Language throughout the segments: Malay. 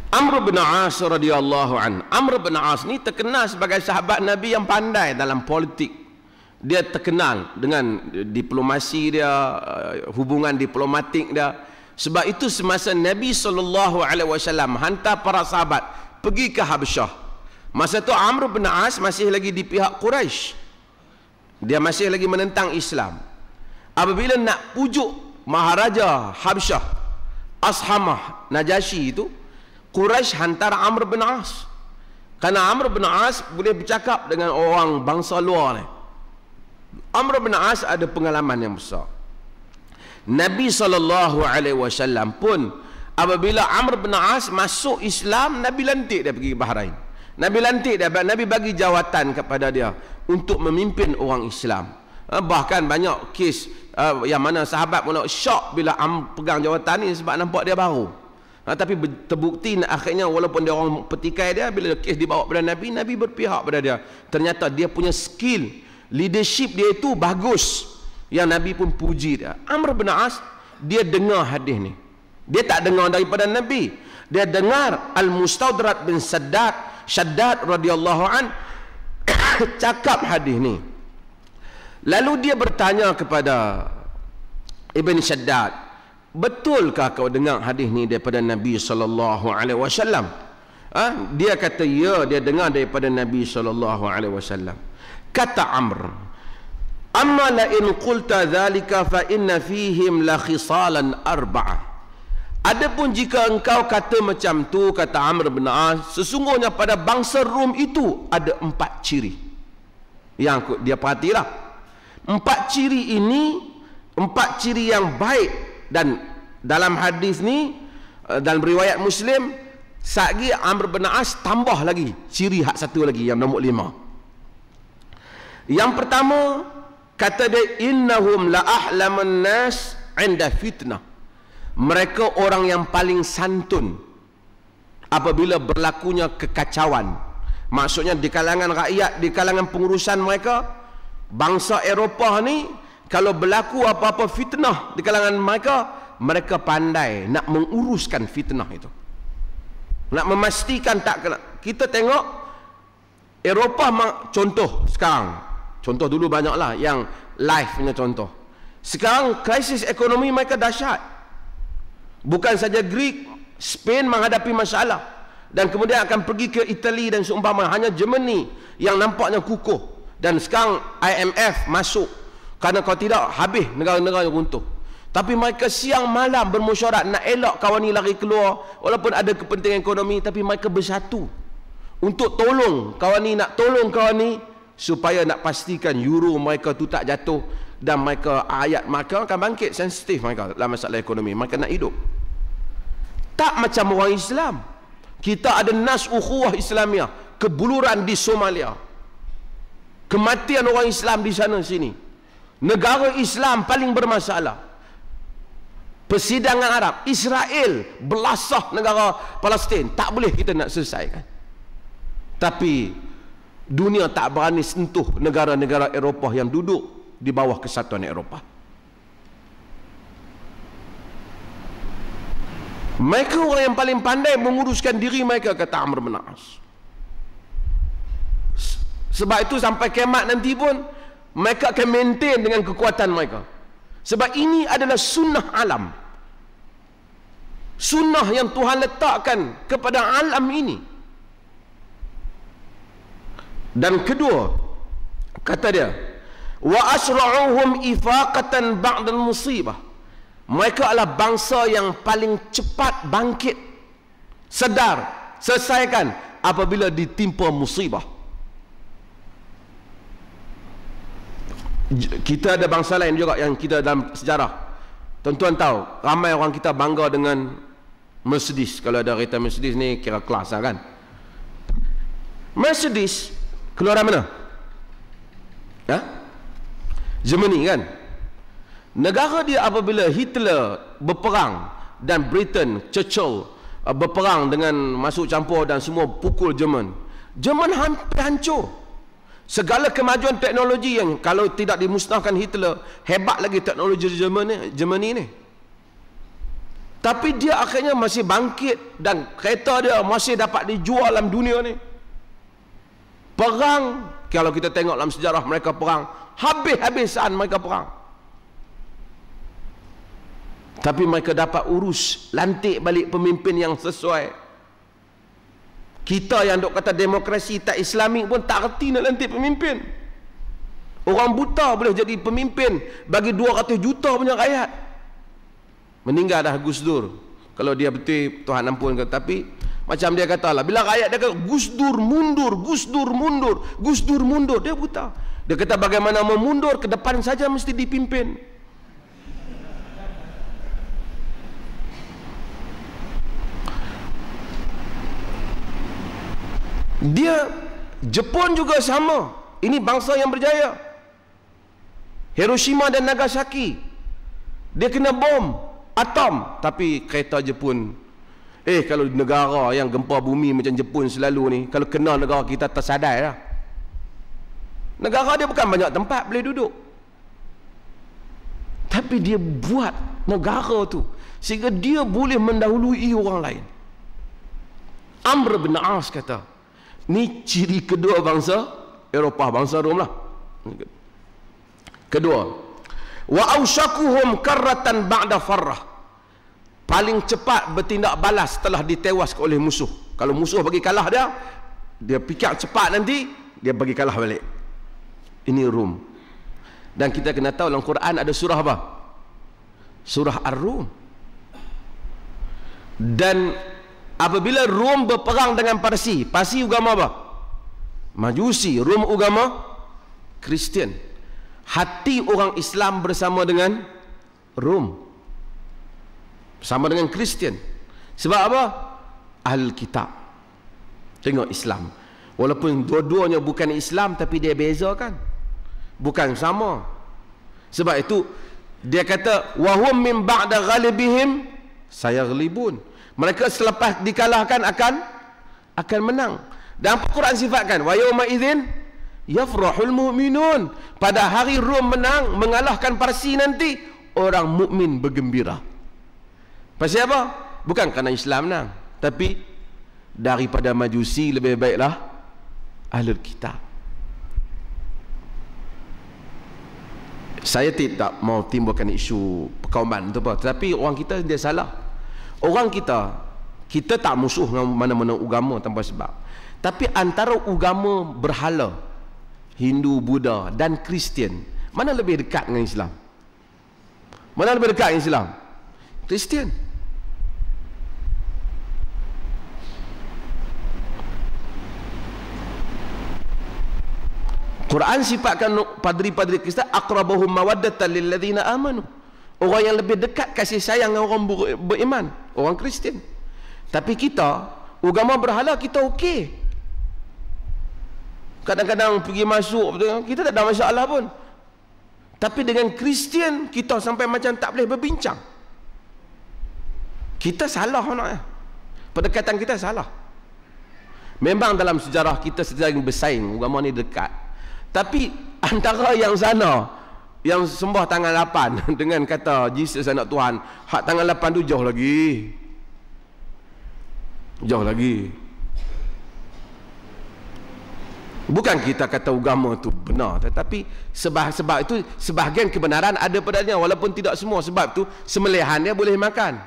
Amr bin As radhiyallahu an. Amr bin As ni terkenal sebagai sahabat Nabi yang pandai dalam politik. Dia terkenal dengan diplomasi dia, hubungan diplomatik dia. Sebab itu semasa Nabi SAW hantar para sahabat pergi ke Habsyah, masa tu Amr bin As masih lagi di pihak Quraisy. Dia masih lagi menentang Islam. Apabila nak pujuk Maharaja Habsyah Ashamah Najasyi itu, Quraisy hantar Amr bin As. Karena Amr bin As boleh bercakap dengan orang bangsa luar ni. Amr bin As ada pengalaman yang besar. Nabi SAW pun apabila Amr bin As masuk Islam, Nabi lantik dia pergi Bahrain. Nabi lantik dia, Nabi bagi jawatan kepada dia untuk memimpin orang Islam. Bahkan banyak kes yang mana sahabat mula syok bila Amr pegang jawatan ni sebab nampak dia baru. Tapi terbukti akhirnya walaupun dia orang petikai dia, bila kes dibawa kepada Nabi, Nabi berpihak pada dia. Ternyata dia punya skill leadership dia itu bagus, yang Nabi pun puji dia. Amr bin As, dia dengar hadis ni. Dia tak dengar daripada Nabi, dia dengar Al-Mustadrak bin Shaddad radhiyallahu an cakap hadis ni. Lalu dia bertanya kepada Ibn Shaddad, betulkah kau dengar hadis ni daripada Nabi SAW? Dia kata ya, dia dengar daripada Nabi SAW. Kata Amr, amma la in qulta dhalika fa inna fihim la khisalan arba'ah. Adapun jika engkau kata macam tu, kata Amr bin As, sesungguhnya pada bangsa Rom itu ada 4 ciri. Yang dia perhatilah. 4 ciri ini, 4 ciri yang baik. Dan dalam hadis ni, dalam riwayat Muslim, satgi Amr bin As tambah lagi ciri hak satu lagi, yang nombor 5. Yang pertama, kata dia, innahum la ahlamun nas 'inda fitnah. Mereka orang yang paling santun apabila berlakunya kekacauan. Maksudnya di kalangan rakyat, di kalangan pengurusan mereka, bangsa Eropah ni, kalau berlaku apa-apa fitnah di kalangan mereka, mereka pandai nak menguruskan fitnah itu, nak memastikan tak kena. Kita tengok Eropah, contoh sekarang, contoh dulu banyaklah yang live punya contoh. Sekarang krisis ekonomi mereka dahsyat. Bukan saja Greek, Spain menghadapi masalah, dan kemudian akan pergi ke Itali dan seumpama. Hanya Germany yang nampaknya kukuh, dan sekarang IMF masuk. Karena kalau tidak, habis negara-negara yang runtuh. Tapi mereka siang malam bermesyuarat nak elak kawan ni lari keluar, walaupun ada kepentingan ekonomi, tapi mereka bersatu untuk tolong kawan ni, nak tolong kawan ni, supaya nak pastikan euro mereka tu tak jatuh, dan mereka, ayat mereka akan bangkit. Sensitif mereka dalam masalah ekonomi, mereka nak hidup. Tak macam orang Islam. Kita ada nas ukhuwah Islamiah, kebuluran di Somalia, kematian orang Islam di sana sini. Negara Islam paling bermasalah. Persidangan Arab, Israel belasah negara Palestin, tak boleh kita nak selesaikan. Tapi dunia tak berani sentuh negara-negara Eropah yang duduk di bawah kesatuan Eropah. Mereka orang yang paling pandai menguruskan diri mereka, kata Amr bin As. Sebab itu sampai kiamat nanti pun mereka akan maintain dengan kekuatan mereka. Sebab ini adalah sunnah alam, sunnah yang Tuhan letakkan kepada alam ini. Dan kedua, kata dia, wa asra'uhum ifaqatan ba'da musibah. Mereka adalah bangsa yang paling cepat bangkit, sedar, selesaikan apabila ditimpa musibah. Kita ada bangsa lain juga yang kita dalam sejarah, tuan-tuan tahu, ramai orang kita bangga dengan Mercedes. Kalau ada kereta Mercedes ni kira kelas lah kan. Mercedes keluar dari mana? Germany kan. Negara dia apabila Hitler berperang dan Britain, Churchill berperang dengan masuk campur dan semua pukul Jerman, Jerman hampir hancur. Segala kemajuan teknologi yang kalau tidak dimusnahkan Hitler, hebat lagi teknologi Germany ni. Tapi dia akhirnya masih bangkit dan kereta dia masih dapat dijual dalam dunia ni. Perang, kalau kita tengok dalam sejarah mereka perang, habis-habisan mereka perang. Tapi mereka dapat urus, lantik balik pemimpin yang sesuai. Kita yang duk kata demokrasi tak Islamik pun tak reti nak lantik pemimpin. Orang buta boleh jadi pemimpin bagi 200 juta punya rakyat. Meninggal dah Gus Dur. Kalau dia betul, Tuhan ampunkan. Tapi macam dia kata lah, bila rakyat dia kata Gus Dur mundur, Gus Dur mundur, Gus Dur mundur, dia buta. Dia kata bagaimana memundur, ke depan saja mesti dipimpin. Dia, Jepun juga sama. Ini bangsa yang berjaya. Hiroshima dan Nagasaki, dia kena bom atom. Tapi kereta Jepun, kalau negara yang gempa bumi macam Jepun selalu ni, kalau kena negara kita tersadai lah. Negara dia bukan banyak tempat boleh duduk, tapi dia buat negara tu sehingga dia boleh mendahului orang lain. Amr bin As kata, ni ciri kedua bangsa Eropah, bangsa Rom lah. Kedua, wa aushakuhum karratan ba'da farrah, paling cepat bertindak balas setelah ditewaskan oleh musuh. Kalau musuh bagi kalah dia fikir cepat, nanti dia bagi kalah balik. Ini Rom. Dan kita kena tahu dalam Quran ada surah apa? Surah Ar-Rum. Dan apabila Rom berperang dengan Parsi, Parsi agama apa? Majusi. Rom agama Kristian. Hati orang Islam bersama dengan Rom, sama dengan Kristian. Sebab apa? Ahlul Kitab. Tengok Islam, walaupun dua-duanya bukan Islam, tapi dia bezakan, bukan sama. Sebab itu dia kata wahum min ba'da ghalibihim sayaghlibun, mereka selepas dikalahkan akan menang. Dan Al-Quran sifatkan wa yauma idzin yafrahul mu'minun, pada hari Rom menang mengalahkan Parsi nanti, orang mukmin bergembira. Pasal apa? Bukan kerana Islam menang, tapi daripada Majusi lebih baiklah Ahlul Kitab. Saya tidak mau timbulkan isu perkauman tu apa, tapi orang kita dia salah. Orang kita tak musuh dengan mana-mana agama tanpa sebab, tapi antara agama berhala Hindu, Buddha dan Kristian, mana lebih dekat dengan Islam? Mana lebih dekat dengan Islam? Kristian. Quran sifatkan padri-padri Kristian aqrabahum mawaddatan lil ladzina amanu, orang yang lebih dekat kasih sayang dengan orang beriman, orang Kristian. Tapi kita agama berhala kita okey. Kadang-kadang pergi masuk, kita tak ada masalah pun. Tapi dengan Kristian, kita sampai macam tak boleh berbincang. Kita salah naknya. Pendekatan kita salah. Memang dalam sejarah kita sedang bersaing, agama ni dekat. Tapi antara yang sana, yang sembah tangan 8 dengan kata Jesus anak Tuhan, hak tangan 8 tu jauh lagi. Jauh lagi. Bukan kita kata agama tu benar, tetapi sebab itu sebahagian kebenaran ada padanya, walaupun tidak semua. Sebab tu sembelihan dia boleh makan.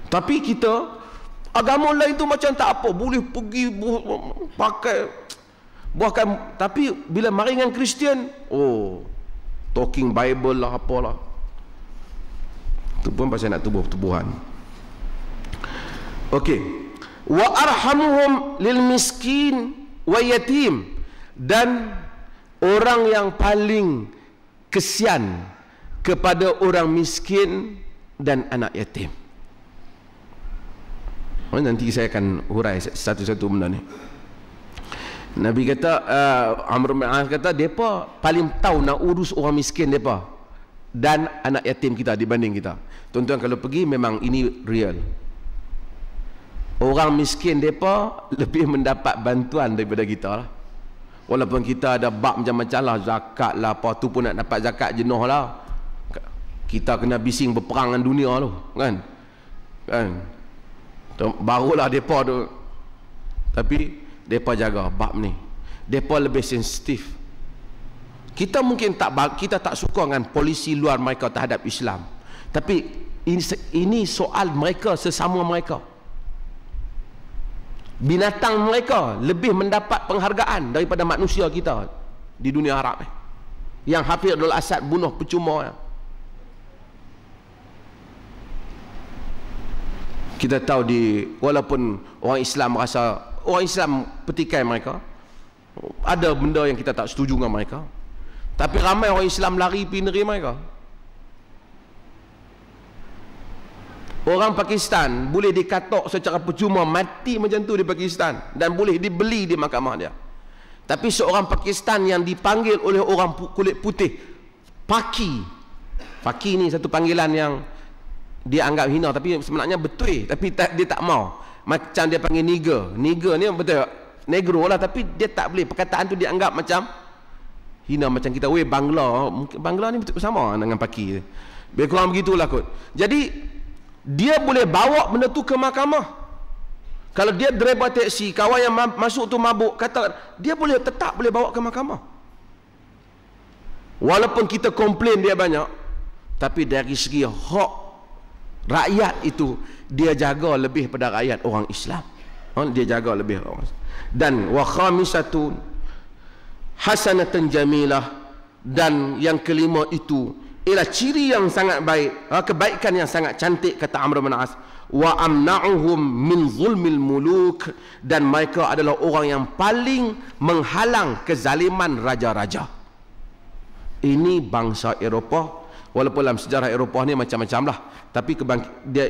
Tapi kita agama lain tu macam tak apa, boleh pergi pakai bahkan. Tapi bila mari dengan Kristian, talking Bible lah apalah, tu pun pasal nak tubuh-tubuhan. Okey. Wa arhamuhum lil miskin wa yatim, dan orang yang paling kesian kepada orang miskin dan anak yatim. Nanti saya akan hurai satu-satu benda ni. Nabi kata, Amr bin As kata, depa paling tahu nak urus orang miskin depa dan anak yatim kita dibanding kita. Tuan-tuan kalau pergi, memang ini real. Orang miskin mereka lebih mendapat bantuan daripada kita lah. Walaupun kita ada bab macam-macam lah, zakat lah, apa tu pun nak dapat zakat jenuh lah. Kita kena bising berperang dengan dunia tu, kan? Barulah depa tu. Tapi depa jaga bab ni. Depa lebih sensitif. Kita mungkin kita tak suka dengan polisi luar mereka terhadap Islam. Tapi ini soal mereka sesama mereka. Binatang mereka lebih mendapat penghargaan daripada manusia kita di dunia Arab yang Hafidh Abdul Asad bunuh percuma. Kita tahu walaupun orang Islam rasa, orang Islam petikai mereka, ada benda yang kita tak setuju dengan mereka, tapi ramai orang Islam lari pergi negeri mereka. Orang Pakistan boleh dikatok secara percuma mati macam tu di Pakistan, dan boleh dibeli di mahkamah dia. Tapi seorang Pakistan yang dipanggil oleh orang kulit putih Paki ni satu panggilan yang dia anggap hina, tapi sebenarnya betul, tapi dia tak mau. Macam dia panggil nigger ni betul negro lah, tapi dia tak boleh, perkataan tu dia anggap macam hina, macam kita weh Bangla. Mungkin Bangla ni betul sama dengan Paki. Lebih kurang begitulah kot. Jadi dia boleh bawa benda tu ke mahkamah. Kalau dia driver taksi, kawan yang masuk tu mabuk, kata dia tetap boleh bawa ke mahkamah. Walaupun kita komplain dia banyak, tapi dari segi hak rakyat itu dia jaga lebih pada rakyat orang Islam. Dia jaga lebih orang Islam. Dan wa khamisatun hasanatan jamilah, dan yang kelima itu ialah ciri yang sangat baik, kebaikan yang sangat cantik, kata Amr bin As, wa amna'uhum min zulmil muluk, dan mereka adalah orang yang paling menghalang kezaliman raja-raja. Ini bangsa Eropah. Walaupun dalam sejarah Eropah ni macam-macam lah, tapi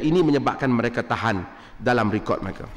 ini menyebabkan mereka tahan dalam rekod mereka.